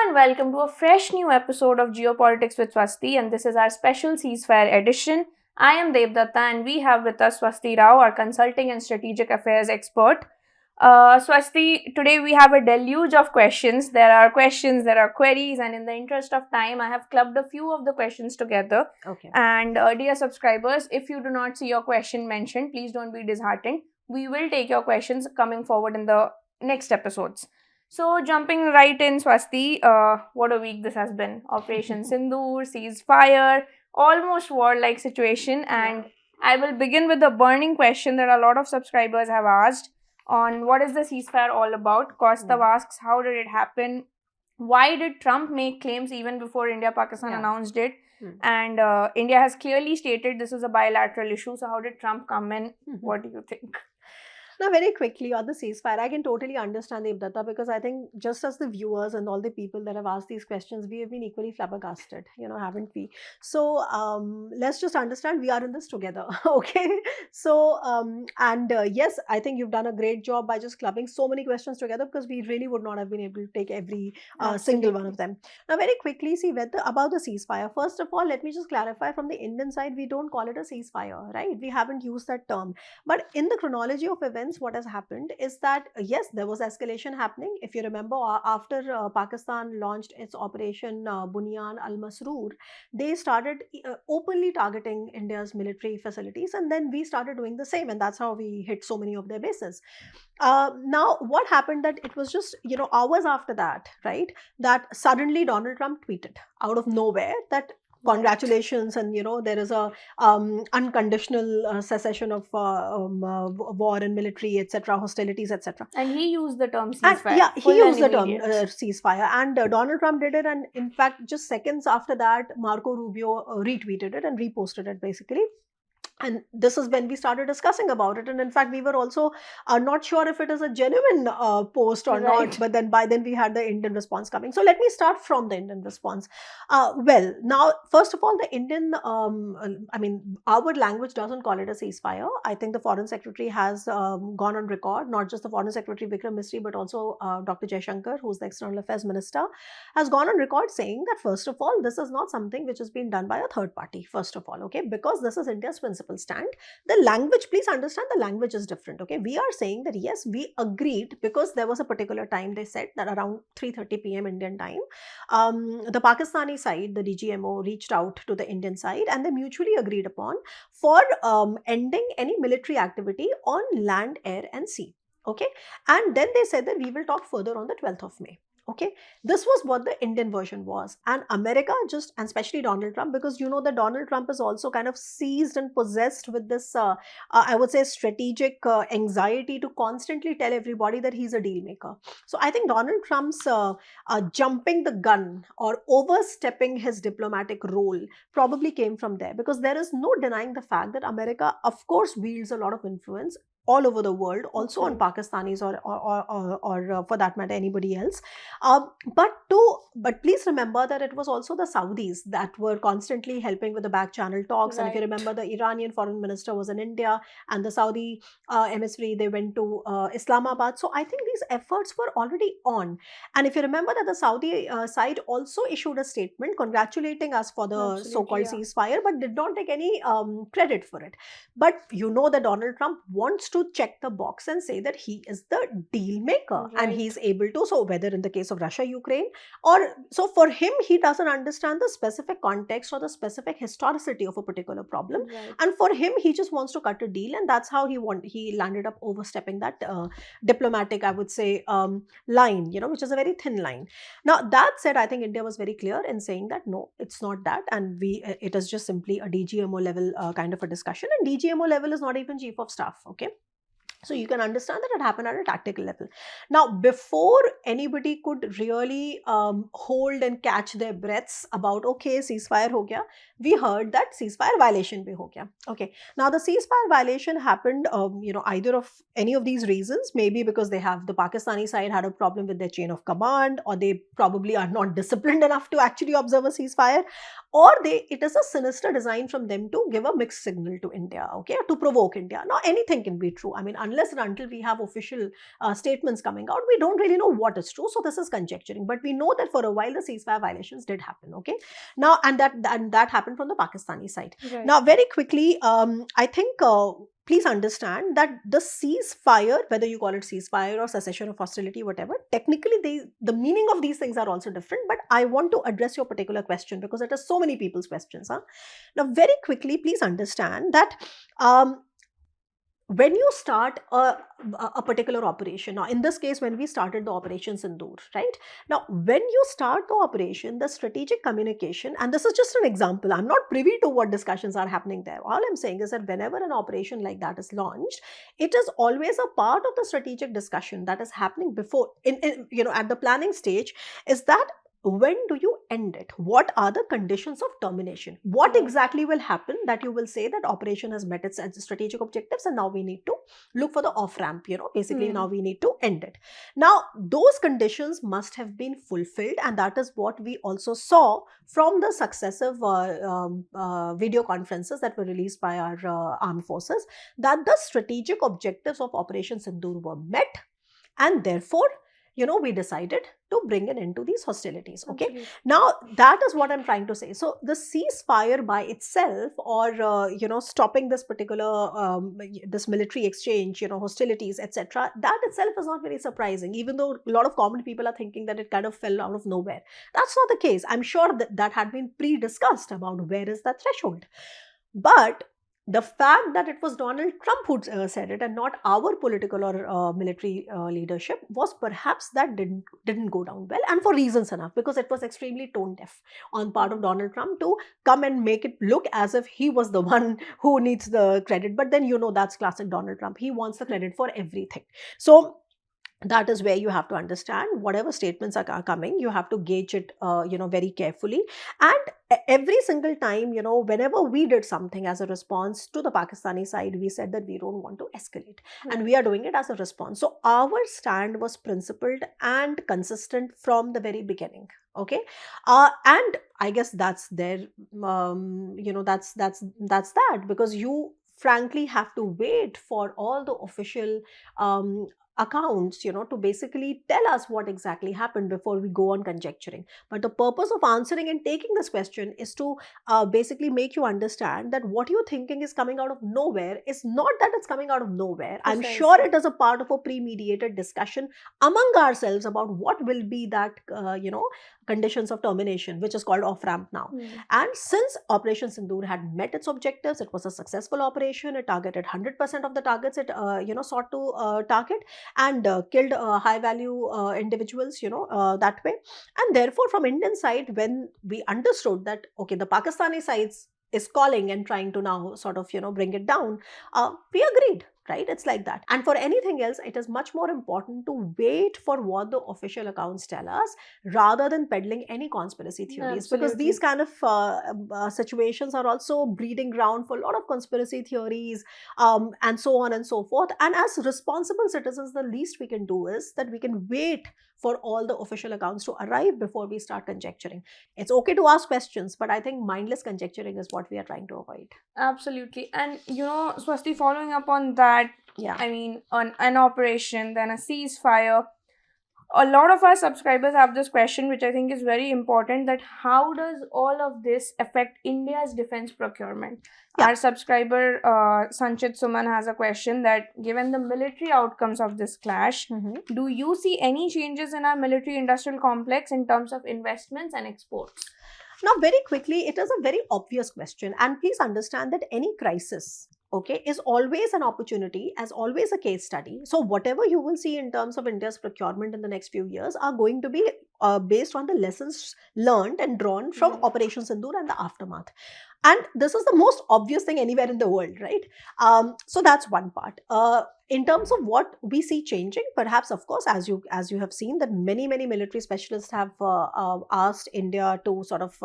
and welcome to a fresh new episode of Geopolitics with Swasti, and this is our special Ceasefire edition. I am Devdatta and we have with us Swasti Rao, our consulting and strategic affairs expert. Swasti, today we have a deluge of questions. There are questions, there are queries, and in the interest of time, I have clubbed a few of the questions together. Okay. And dear subscribers, if you do not see your question mentioned, please don't be disheartened. We will take your questions coming forward in the next episodes. So, jumping right in, Swasti, what a week this has been. Operation Sindoor, ceasefire, almost war-like situation. And I will begin with the burning question that a lot of subscribers have asked on what is the ceasefire all about. Kostav asks, how did it happen? Why did Trump make claims even before India-Pakistan announced it? And India has clearly stated this is a bilateral issue. So, how did Trump come in? What do you think? Now, very quickly on the ceasefire, I can totally understand Devdatta because I think just as the viewers and all the people that have asked these questions, we have been equally flabbergasted, haven't we? So let's just understand we are in this together, okay? So, yes, I think you've done a great job by just clubbing so many questions together because we really would not have been able to take every single one of them. Now, very quickly, see about the ceasefire. First of all, let me just clarify from the Indian side, we don't call it a ceasefire, right? We haven't used that term. But in the chronology of events, what has happened is that yes, there was escalation happening. If you remember, after Pakistan launched its Operation Bunyan al-Masroor, they started openly targeting India's military facilities, and then we started doing the same, and that's how we hit so many of their bases. Now, what happened that it was just hours after that, right, that suddenly Donald Trump tweeted out of nowhere that congratulations, and there is a unconditional cessation of war and military, etc., hostilities, etc. And he used the term ceasefire. And, he used the term ceasefire, and Donald Trump did it, and in fact, just seconds after that, Marco Rubio retweeted it and reposted it basically. And this is when we started discussing about it. And in fact, we were also not sure if it is a genuine post or not. But then by then we had the Indian response coming. So let me start from the Indian response. Well, now, first of all, the Indian, our language doesn't call it a ceasefire. I think the Foreign Secretary has gone on record, not just the Foreign Secretary Vikram Misri, but also Dr. Jaishankar, who's the External Affairs Minister, has gone on record saying that, first of all, this is not something which has been done by a third party, first of all, okay, because this is India's principle stand. The language, please understand, the language is different, okay? We are saying that yes, we agreed because there was a particular time they said that around 3:30 p.m. Indian time, the Pakistani side, the DGMO, reached out to the Indian side and they mutually agreed upon for ending any military activity on land, air and sea, okay? And then they said that we will talk further on the 12th of May. Okay, this was what the Indian version was. And America just, and especially Donald Trump, because that Donald Trump is also kind of seized and possessed with this, I would say, strategic anxiety to constantly tell everybody that he's a deal maker. So I think Donald Trump's jumping the gun or overstepping his diplomatic role probably came from there, because there is no denying the fact that America, of course, wields a lot of influence all over the world, also on Pakistanis or for that matter anybody else. But please remember that it was also the Saudis that were constantly helping with the back channel talks. And if you remember, the Iranian foreign minister was in India, and the Saudi emissary, they went to Islamabad. So I think these efforts were already on. And if you remember that the Saudi side also issued a statement congratulating us for the so-called ceasefire, but did not take any credit for it. But that Donald Trump wants to check the box and say that he is the deal maker, and he's able to. So whether in the case of Russia, Ukraine, or so for him, he doesn't understand the specific context or the specific historicity of a particular problem. And for him, he just wants to cut a deal, and that's how he landed up overstepping that diplomatic, I would say, line, which is a very thin line. Now, that said, I think India was very clear in saying that no, it's not that, and it is just simply a DGMO level kind of a discussion, and DGMO level is not even chief of staff, okay? So you can understand that it happened at a tactical level. Now, before anybody could really hold and catch their breaths about, okay, ceasefire ho gaya, we heard that ceasefire violation bhi ho gaya. Okay. Now, the ceasefire violation happened, either of any of these reasons, maybe because the Pakistani side had a problem with their chain of command, or they probably are not disciplined enough to actually observe a ceasefire, or it is a sinister design from them to give a mixed signal to India, okay, to provoke India. Now, anything can be true. I mean, unless unless and until we have official statements coming out, we don't really know what is true. So this is conjecturing, but we know that for a while the ceasefire violations did happen. Okay, now and that happened from the Pakistani side. Right. Now, very quickly, I think. Please understand that the ceasefire, whether you call it ceasefire or cessation of hostility, whatever, technically the meaning of these things are also different. But I want to address your particular question because it is so many people's questions. Now, very quickly, please understand that when you start a particular operation, now in this case, when we started the Operation Sindoor, right? Now, when you start the operation, the strategic communication, and this is just an example, I'm not privy to what discussions are happening there. All I'm saying is that whenever an operation like that is launched, it is always a part of the strategic discussion that is happening before, at the planning stage, is that when do you end it? What are the conditions of termination? What exactly will happen that you will say that operation has met its strategic objectives and now we need to look for the off ramp, basically now we need to end it. Now, those conditions must have been fulfilled, and that is what we also saw from the successive video conferences that were released by our armed forces, that the strategic objectives of Operation Sindoor were met, and therefore we decided to bring an end to these hostilities. Okay. Absolutely. Now, that is what I'm trying to say. So the ceasefire by itself, or stopping this particular this military exchange, hostilities, etc., that itself is not very surprising, even though a lot of common people are thinking that it kind of fell out of nowhere. That's not the case. I'm sure that had been pre-discussed about where is that threshold. But the fact that it was Donald Trump who said it and not our political or military leadership was perhaps that didn't go down well, and for reasons enough, because it was extremely tone deaf on part of Donald Trump to come and make it look as if he was the one who needs the credit. But then that's classic Donald Trump. He wants the credit for everything. So that is where you have to understand whatever statements are coming, you have to gauge it very carefully. And every single time, whenever we did something as a response to the Pakistani side, we said that we don't want to escalate, and we are doing it as a response. So our stand was principled and consistent from the very beginning. Okay, and I guess that's there. That's that, because you frankly have to wait for all the official accounts, to basically tell us what exactly happened before we go on conjecturing. But the purpose of answering and taking this question is to basically make you understand that what you're thinking is coming out of nowhere is not that it's coming out of nowhere. I'm sure it is a part of a pre-mediated discussion among ourselves about what will be that, conditions of termination, which is called off-ramp now. And since Operation Sindoor had met its objectives, it was a successful operation. It targeted 100% of the targets it sought to target, and killed high-value individuals, that way. And therefore, from Indian side, when we understood that, okay, the Pakistani side is calling and trying to now sort of, bring it down, we agreed. Right? It's like that. And for anything else, it is much more important to wait for what the official accounts tell us rather than peddling any conspiracy theories. Absolutely. Because these kind of situations are also breeding ground for a lot of conspiracy theories, and so on and so forth. And as responsible citizens, the least we can do is that we can wait for all the official accounts to arrive before we start conjecturing. It's okay to ask questions, but I think mindless conjecturing is what we are trying to avoid. Absolutely. And Swasti, following up on that, I mean, on an operation, then a ceasefire, a lot of our subscribers have this question, which I think is very important, that how does all of this affect India's defense procurement? Our subscriber Sanchit Suman has a question that, given the military outcomes of this clash, do you see any changes in our military industrial complex in terms of investments and exports? Now, very quickly, it is a very obvious question, and please understand that any crisis, okay, is always an opportunity, as always a case study. So whatever you will see in terms of India's procurement in the next few years are going to be based on the lessons learned and drawn from Operation Sindoor and the aftermath. And this is the most obvious thing anywhere in the world, right? So that's one part. In terms of what we see changing, perhaps, of course, as you have seen, that many military specialists have asked India to sort of,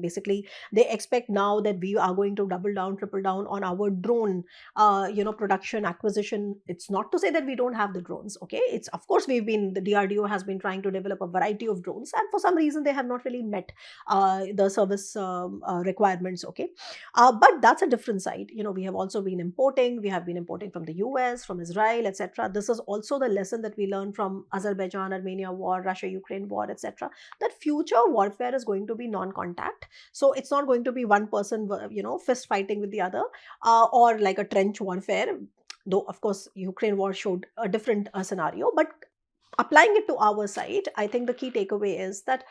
basically, they expect now that we are going to double down, triple down on our drone, production acquisition. It's not to say that we don't have the drones, okay? It's, of course, the DRDO has been trying to develop a variety variety of drones, and for some reason they have not really met the service requirements. Okay, but that's a different side. We have also been importing. We have been importing from the US, from Israel, etc. This is also the lesson that we learned from Azerbaijan, Armenia war, Russia, Ukraine war, etc. That future warfare is going to be non-contact. So it's not going to be one person, fist fighting with the other, or like a trench warfare. Though of course Ukraine war showed a different scenario, but applying it to our side, I think the key takeaway is that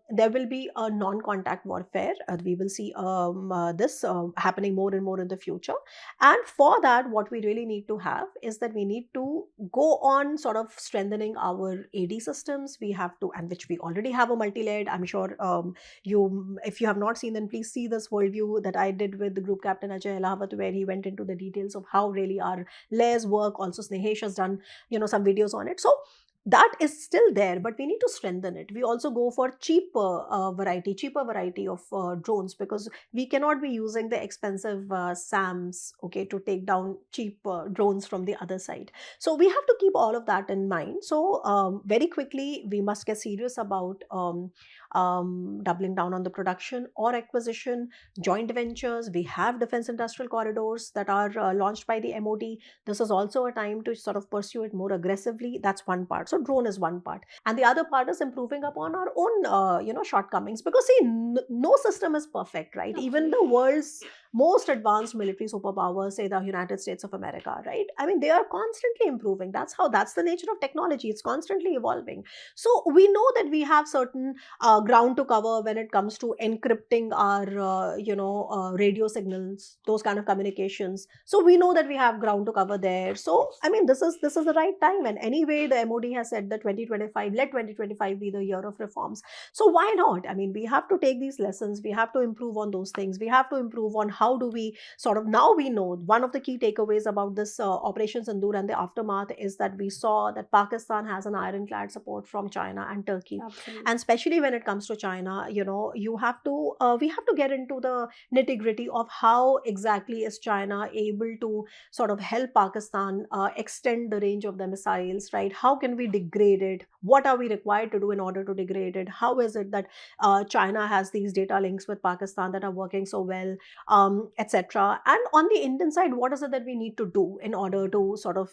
there will be a non-contact warfare. We will see this happening more and more in the future. And for that, what we really need to have is that we need to go on sort of strengthening our AD systems. We have to, and which we already have a multi-layered. I'm sure if you have not seen, then please see this worldview that I did with the group captain Ajay Elahat, where he went into the details of how really our layers work. Also, Snehesh has done some videos on it. So that is still there, but we need to strengthen it. We also go for cheaper variety of drones, because we cannot be using the expensive SAMs, okay, to take down cheap drones from the other side. So we have to keep all of that in mind. So very quickly, we must get serious about doubling down on the production or acquisition, joint ventures. We have defense industrial corridors that are launched by the MOD. This is also a time to sort of pursue it more aggressively. That's one part. So drone is one part, and the other part is improving upon our own shortcomings, because see, no system is perfect, right? Even the world's most advanced military superpowers, say the United States of America, right? I mean, they are constantly improving. That's the nature of technology. It's constantly evolving. So we know that we have certain ground to cover when it comes to encrypting our radio signals, those kind of communications. So we know that we have ground to cover there. So I mean, this is the right time. And anyway, the MOD has said that 2025, let 2025 be the year of reforms. So why not? I mean, we have to take these lessons. We have to improve on those things. We have to improve on how do we sort of, now we know one of the key takeaways about this Operation Sindoor and the aftermath is that we saw that Pakistan has an ironclad support from China and Turkey. Absolutely. And especially when it comes to China, we have to get into the nitty gritty of how exactly is China able to sort of help Pakistan extend the range of the missiles, right? How can we degrade it? What are we required to do in order to degrade it? How is it that China has these data links with Pakistan that are working so well, etc. And on the Indian side, what is it that we need to do in order to sort of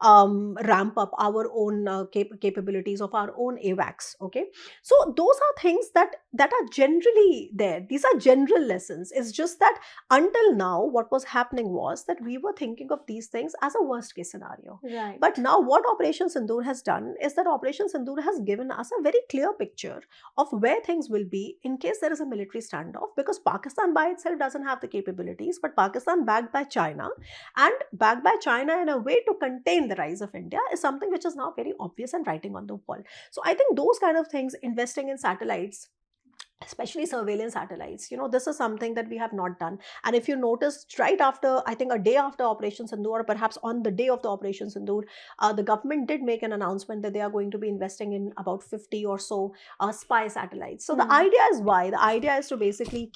ramp up our own capabilities of our own AWACS? Okay, so those are things that are generally there. These are general lessons. It's just that until now, what was happening was that we were thinking of these things as a worst case scenario. Right. But now what Operation Sindoor has done is that Operation Sindoor has given us a very clear picture of where things will be in case there is a military standoff, because Pakistan by itself doesn't have the capabilities, but Pakistan backed by China, and backed by China in a way to contain the rise of India, is something which is now very obvious and writing on the wall. So I think those kind of things, investing in satellites, especially surveillance satellites, this is something that we have not done. And if you noticed, right after, I think a day after Operation Sindoor, or perhaps on the day of the Operation Sindoor, the government did make an announcement that they are going to be investing in about 50 or so spy satellites. So the idea is the idea is to basically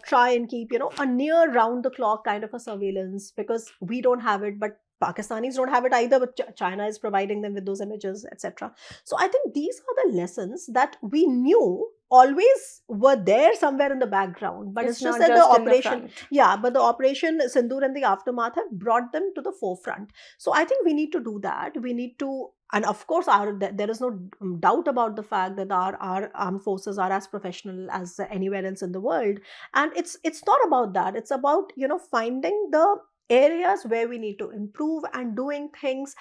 try and keep a near round the clock kind of a surveillance, because we don't have it, but Pakistanis don't have it either, but China is providing them with those images, etc. So I think these are the lessons that we knew always were there somewhere in the background, but it's just not that just the in the operation, front. but the Operation Sindoor and the aftermath have brought them to the forefront. So I think we need to do that. We need to, and of course, there is no doubt about the fact that our armed forces are as professional as anywhere else in the world. And it's not about that. It's about finding the areas where we need to improve and doing things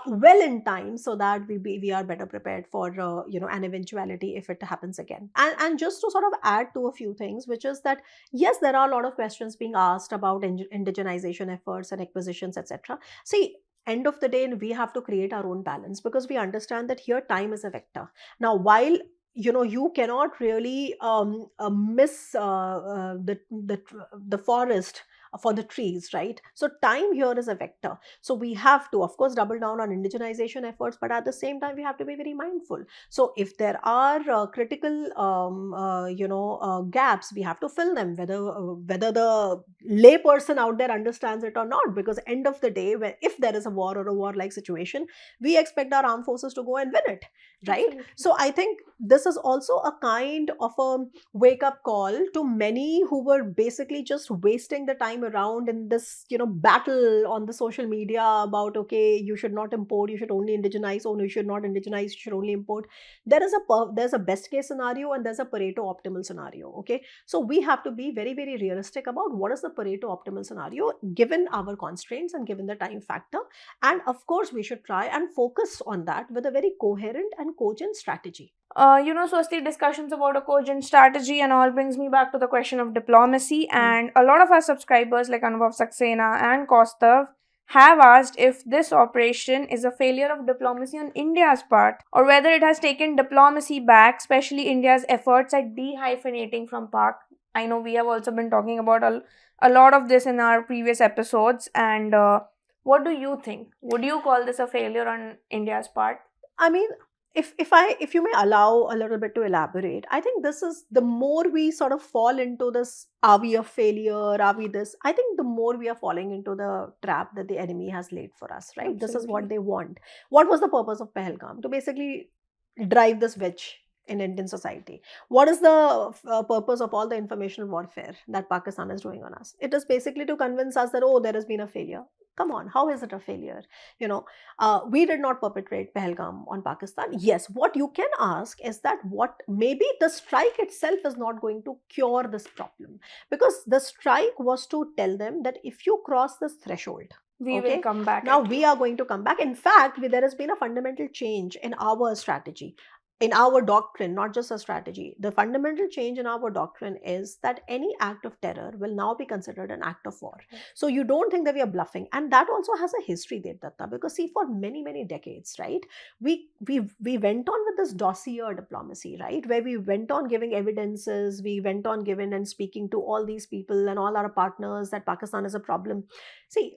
well in time, so that we are better prepared for an eventuality if it happens again. And just to sort of add to a few things, which is that yes, there are a lot of questions being asked about indigenization efforts and acquisitions, etc. See, end of the day, we have to create our own balance, because we understand that here time is a vector. Now, while you cannot really miss the forest for the trees, right? So time here is a vector. So we have to, of course, double down on indigenization efforts, but at the same time, we have to be very mindful. So if there are critical, gaps, we have to fill them, whether the lay person out there understands it or not. Because end of the day, if there is a war or a war-like situation, we expect our armed forces to go and win it, right? Absolutely. So I think this is also a kind of a wake-up call to many who were basically just wasting the time around in this, battle on the social media about, okay, you should not import, you should only indigenize, oh no, you should not indigenize, you should only import. There's a best case scenario and there's a Pareto optimal scenario. Okay, so we have to be very, very realistic about what is the Pareto optimal scenario given our constraints and given the time factor. And of course, we should try and focus on that with a very coherent and cogent strategy. Swasti, discussions about a cogent strategy and all brings me back to the question of diplomacy. And a lot of our subscribers, like Anubhav Saxena and Kaustav, have asked if this operation is a failure of diplomacy on India's part, or whether it has taken diplomacy back, especially India's efforts at de-hyphenating from Pak. I know we have also been talking about a lot of this in our previous episodes. And what do you think? Would you call this a failure on India's part? I mean, if you may allow a little bit to elaborate, I think this is the more we sort of fall into this, are we a failure, are we this, I think the more we are falling into the trap that the enemy has laid for us, right? This is what Absolutely. they want. What was the purpose of Pahalgam? To basically drive this wedge in Indian society. What is the purpose of all the informational warfare that Pakistan is doing on us? It is basically to convince us that, oh, there has been a failure. Come on, how is it a failure? We did not perpetrate Pahalgam on Pakistan. Yes, what you can ask is that what maybe the strike itself is not going to cure this problem, because the strike was to tell them that if you cross this threshold, We okay, will come back. now we are going to come back. In fact, there has been a fundamental change in our strategy, in our doctrine, not just a strategy. The fundamental change in our doctrine is that any act of terror will now be considered an act of war. So you don't think that we are bluffing, and that also has a history, Devdatta, because see, for many, many decades, right, we went on with this dossier diplomacy, right, where we went on giving evidences, we went on giving and speaking to all these people and all our partners that Pakistan is a problem. See,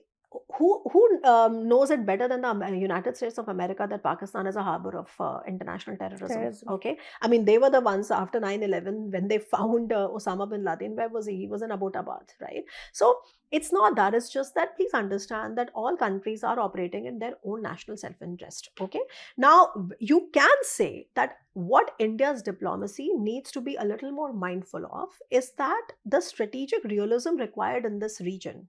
who knows it better than the United States of America that Pakistan is a harbor of international terrorism? Okay, I mean, they were the ones after 9/11 when they found Osama bin Laden. Where was he? He was in Abbottabad, right? So it's not that. It's just that please understand that all countries are operating in their own national self-interest. Okay, now you can say that what India's diplomacy needs to be a little more mindful of is that the strategic realism required in this region,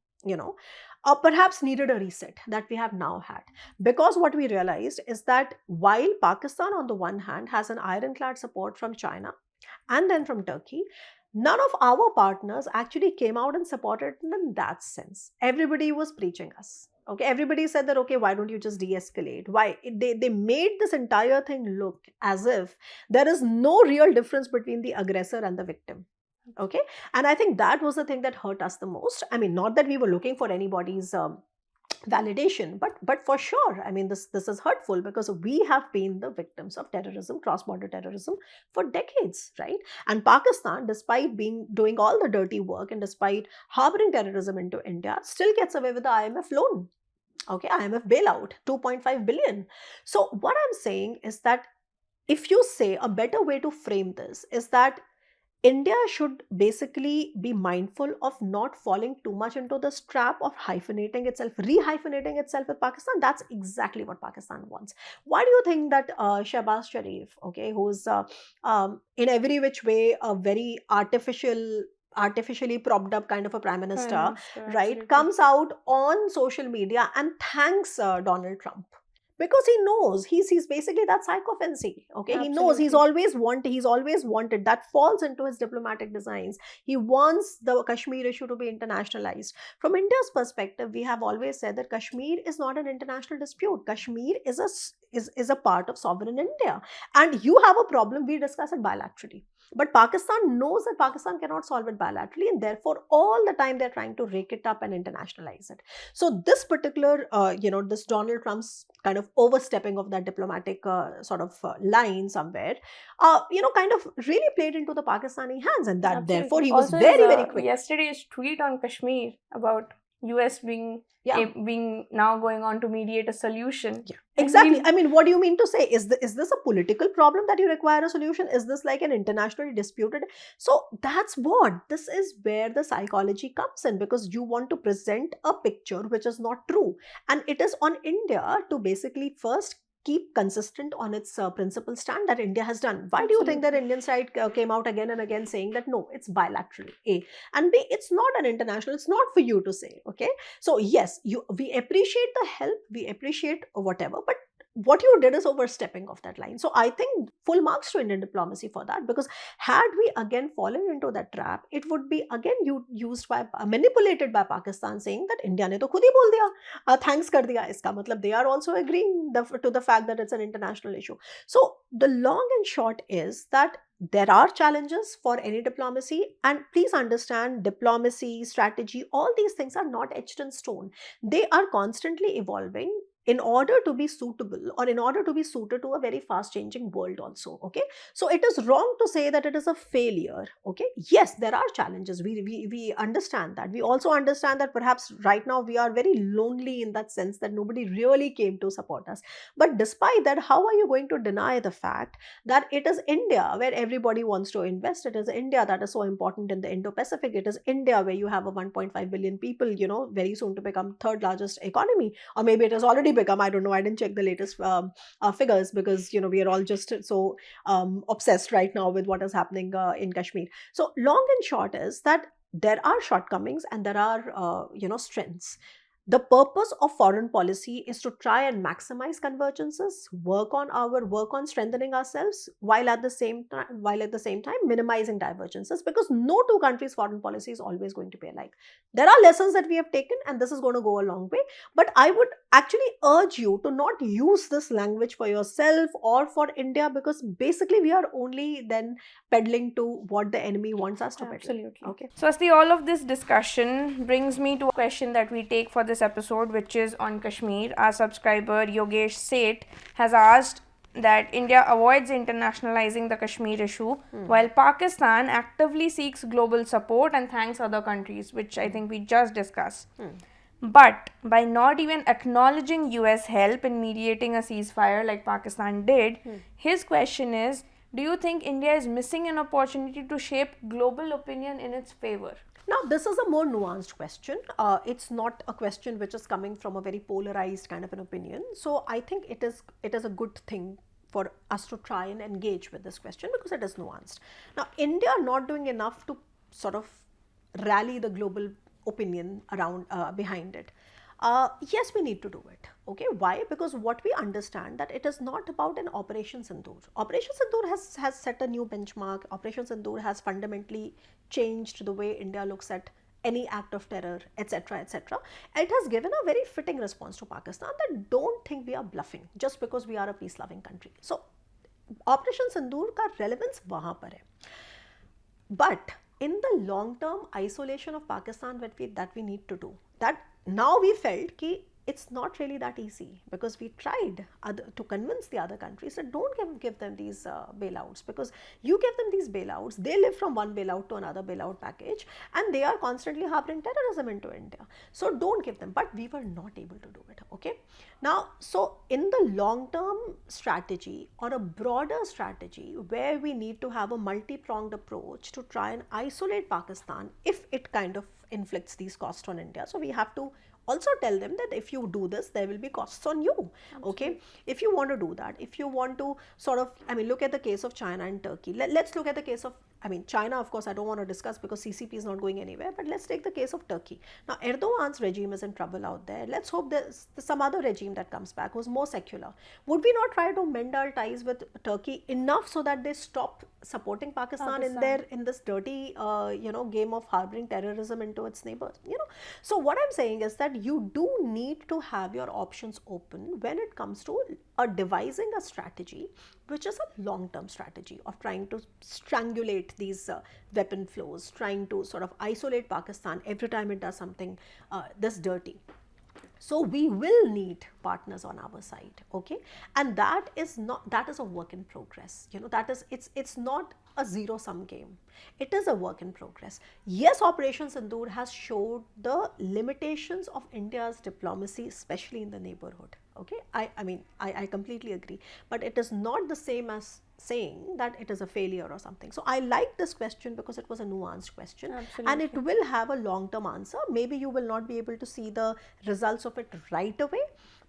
perhaps needed a reset that we have now had. Because what we realized is that while Pakistan, on the one hand, has an ironclad support from China and then from Turkey, none of our partners actually came out and supported in that sense. Everybody was preaching us. Okay, everybody said that, okay, why don't you just de-escalate? Why? They made this entire thing look as if there is no real difference between the aggressor and the victim. Okay, and I think that was the thing that hurt us the most. I mean, not that we were looking for anybody's validation, but for sure, I mean, this is hurtful because we have been the victims of terrorism, cross-border terrorism, for decades, right? And Pakistan, despite doing all the dirty work and despite harboring terrorism into India, still gets away with the IMF loan. Okay, IMF bailout, 2.5 billion. So what I'm saying is that if you say, a better way to frame this is that India should basically be mindful of not falling too much into this trap of hyphenating itself, rehyphenating itself with Pakistan. That's exactly what Pakistan wants. Why do you think that Shehbaz Sharif, okay, who's in every which way a very artificially propped up kind of a prime minister, right, comes out on social media and thanks Donald Trump? Because he knows he's basically that psychophancy. Okay, he knows he's always wanted that falls into his diplomatic designs. He wants the Kashmir issue to be internationalized. From India's perspective, we have always said that Kashmir is not an international dispute. Kashmir is a part of sovereign India. And you have a problem, we discuss it bilaterally. But Pakistan knows that Pakistan cannot solve it bilaterally, and therefore all the time they're trying to rake it up and internationalize it. So this particular, this Donald Trump's kind of overstepping of that diplomatic line somewhere, kind of really played into the Pakistani hands, and that Absolutely. therefore he was Also, very, his, very quick. Yesterday's tweet on Kashmir about US being now going on to mediate a solution. Yeah, exactly. I mean, what do you mean to say? Is this a political problem that you require a solution? Is this like an internationally disputed? So that's what, this is where the psychology comes in, because you want to present a picture which is not true. And it is on India to basically first keep consistent on its principal stand that India has done. Why do you think that Indian side came out again and again saying that no, it's bilateral, A, and B, it's not an international, it's not for you to say, okay? So yes, we appreciate the help, we appreciate whatever, but what you did is overstepping of that line. So I think full marks to Indian diplomacy for that, because had we again fallen into that trap, it would be again manipulated by Pakistan, saying that India ne to khud hi bol diya, thanks kar diya. Iska matlab they are also agreeing to the fact that it's an international issue. So the long and short is that there are challenges for any diplomacy, and please understand, diplomacy, strategy, all these things are not etched in stone. They are constantly evolving in order to be suitable, or in order to be suited to a very fast changing world also, okay? So it is wrong to say that it is a failure, okay? Yes, there are challenges, we understand that. We also understand that perhaps right now we are very lonely in that sense, that nobody really came to support us. But despite that, how are you going to deny the fact that it is India where everybody wants to invest? It is India that is so important in the Indo-Pacific. It is India where you have a 1.5 billion people, very soon to become third largest economy, or maybe it has already become, I don't know, I didn't check the latest figures, because we are all just so obsessed right now with what is happening in Kashmir. So long and short is that there are shortcomings and there are strengths. The purpose of foreign policy is to try and maximize convergences, work on strengthening ourselves, while at the same time minimizing divergences, because no two countries' foreign policy is always going to be alike. There are lessons that we have taken, and this is going to go a long way. But I would actually urge you to not use this language for yourself or for India, because basically we are only then peddling to what the enemy wants us to peddle. Absolutely. Okay. Swasti, all of this discussion brings me to a question that we take for this episode, which is on Kashmir. Our subscriber Yogesh Seth has asked that India avoids internationalizing the Kashmir issue while Pakistan actively seeks global support and thanks other countries, which I think we just discussed. But by not even acknowledging US help in mediating a ceasefire like Pakistan did, his question is, do you think India is missing an opportunity to shape global opinion in its favor? Now, this is a more nuanced question. It's not a question which is coming from a very polarized kind of an opinion. So I think it is a good thing for us to try and engage with this question, because it is nuanced. Now, India not doing enough to sort of rally the global opinion around behind it. Yes, we need to do it. Okay, why? Because what we understand that it is not about an Operation Sindoor. Operation Sindoor has set a new benchmark. Operation Sindoor has fundamentally changed the way India looks at any act of terror, etc., etc. It has given a very fitting response to Pakistan that don't think we are bluffing just because we are a peace-loving country. So, Operation Sindoor का relevance वहाँ पर है. But in the long-term isolation of Pakistan that we need to do, that now we felt कि it's not really that easy, because we tried to convince the other countries that don't give them these bailouts, because you give them these bailouts, they live from one bailout to another bailout package, and they are constantly harboring terrorism into India. So don't give them. But we were not able to do it. Okay. Now, so in the long-term strategy or a broader strategy where we need to have a multi-pronged approach to try and isolate Pakistan if it kind of inflicts these costs on India. So we have to also tell them that if you do this, there will be costs on you. Absolutely. Okay, if you want to do that, if you want to sort of, look at the case of China and Turkey. Let's look at the case of, China, of course, I don't want to discuss because CCP is not going anywhere, but let's take the case of Turkey. Now, Erdogan's regime is in trouble out there. Let's hope there's some other regime that comes back who's more secular. Would we not try to mend our ties with Turkey enough so that they stop supporting Pakistan. in this dirty, game of harboring terrorism into its neighbors? So what I'm saying is that you do need to have your options open when it comes to devising a strategy which is a long-term strategy of trying to strangulate these weapon flows, trying to sort of isolate Pakistan every time it does something this dirty. So we will need partners on our side, okay, and that is a work in progress. That is, it's not a zero-sum game. It is a work in progress. Yes, Operation Sindoor has showed the limitations of India's diplomacy, especially in the neighborhood. Okay, I completely agree, but it is not the same as saying that it is a failure or something. So I like this question because it was a nuanced question. Absolutely. And it will have a long-term answer. Maybe you will not be able to see the results of it right away,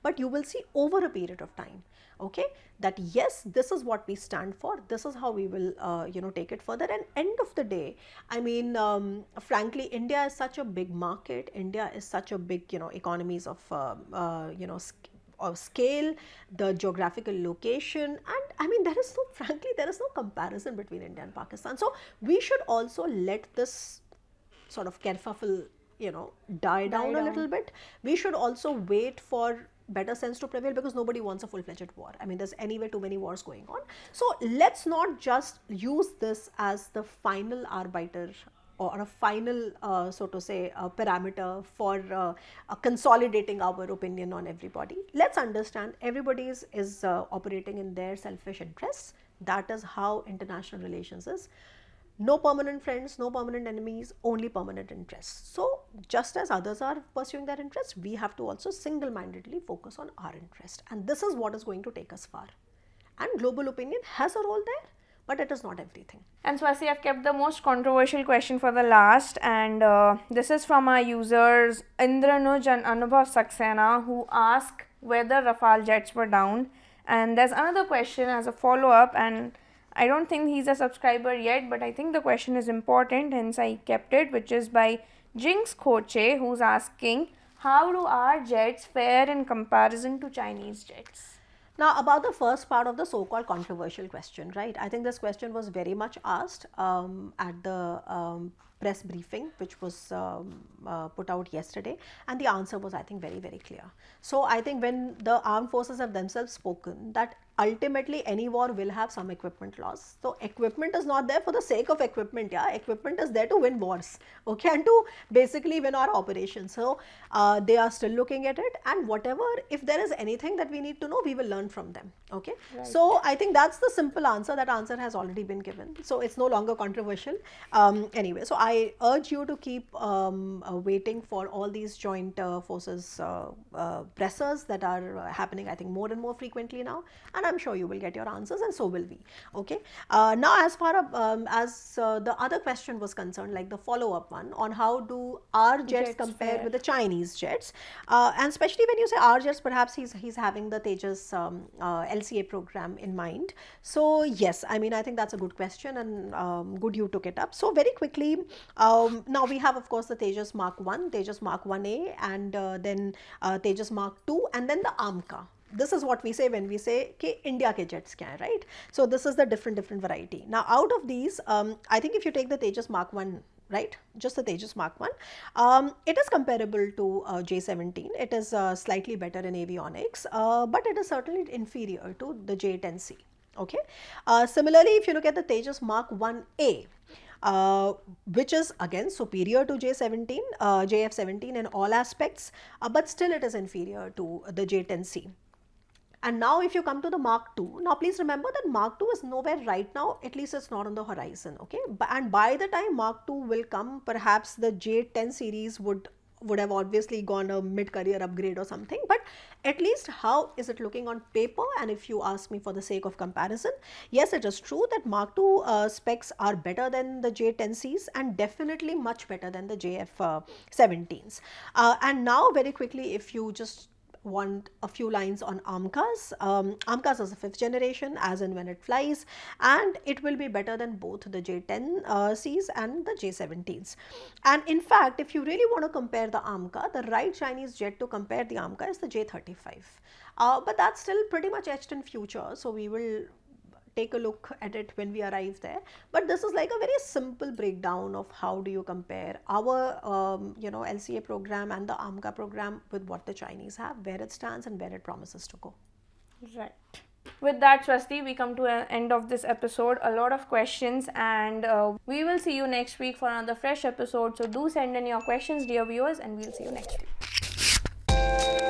but you will see over a period of time, okay, that yes, this is what we stand for, this is how we will take it further. And end of the day, frankly, India is such a big market, India is such a big economies of scale, the geographical location, and there is no comparison between India and Pakistan. So we should also let this sort of kerfuffle die down a little bit. We should also wait for better sense to prevail, because nobody wants a full-fledged war. There's anyway too many wars going on. So let's not just use this as the final arbiter or a final, so to say, parameter for consolidating our opinion on everybody. Let's understand everybody is operating in their selfish interests. That is how international relations is. No permanent friends, no permanent enemies, only permanent interests. So just as others are pursuing their interests, we have to also single-mindedly focus on our interest. And this is what is going to take us far. And global opinion has a role there, but it is not everything. And Swasti, I've kept the most controversial question for the last, and this is from our users Indranuj and Anubhav Saxena, who ask whether Rafale jets were down. And there's another question as a follow-up, and I don't think he's a subscriber yet, but I think the question is important, hence I kept it, which is by Jinx Koche, who's asking, how do our jets fare in comparison to Chinese jets? Now, about the first part of the so-called controversial question, right? I think this question was very much asked at the press briefing, which was put out yesterday, and the answer was, I think, very, very clear. So I think when the armed forces have themselves spoken that ultimately any war will have some equipment loss. So equipment is not there for the sake of equipment, yeah. Equipment is there to win wars, okay, and to basically win our operations. So they are still looking at it, and whatever, if there is anything that we need to know, we will learn from them, okay. Right. So I think that's the simple answer. That answer has already been given, so it's no longer controversial. Anyway, so I urge you to keep waiting for all these joint forces pressers that are happening, I think, more and more frequently now, and I'm sure you will get your answers, and so will we, okay. Now, as far as the other question was concerned, like the follow-up one on how do our jets compare with the Chinese jets, and especially when you say our jets, perhaps he's having the Tejas LCA program in mind. So yes, I think that's a good question, and good you took it up. So very quickly, now we have, of course, the Tejas Mark 1, Tejas Mark 1A, and then Tejas Mark 2, and then the AMCA. This is what we say when we say कि India के jets क्या है, right? So this is the different variety. Now out of these, I think if you take the Tejas Mark 1, right, just the Tejas Mark 1, it is comparable to J-17. It is slightly better in avionics, but it is certainly inferior to the J-10C, okay. Similarly, if you look at the Tejas Mark 1A, which is again superior to J-17, JF-17 in all aspects, but still it is inferior to the J-10C. And now if you come to the Mark 2, now please remember that Mark 2 is nowhere right now, at least it's not on the horizon, okay. And by the time Mark 2 will come, perhaps the J-10 series would have obviously gone a mid-career upgrade or something, but at least how is it looking on paper? And if you ask me for the sake of comparison, yes, it is true that Mark 2 specs are better than the J-10Cs and definitely much better than the JF-17s. And now very quickly, if you just want a few lines on AMCAs. AMCAs is the 5th generation, as and when it flies, and it will be better than both the J-10Cs and the J-17s. And in fact, if you really want to compare the AMCA, the right Chinese jet to compare the AMCA is the J-35. But that's still pretty much etched in future, so we will take a look at it when we arrive there. But this is like a very simple breakdown of how do you compare our LCA program and the AMCA program with what the Chinese have, where it stands and where it promises to go. Right. With that, Swasti, we come to an end of this episode. A lot of questions, and we will see you next week for another fresh episode. So do send in your questions, dear viewers, and we'll see you next week.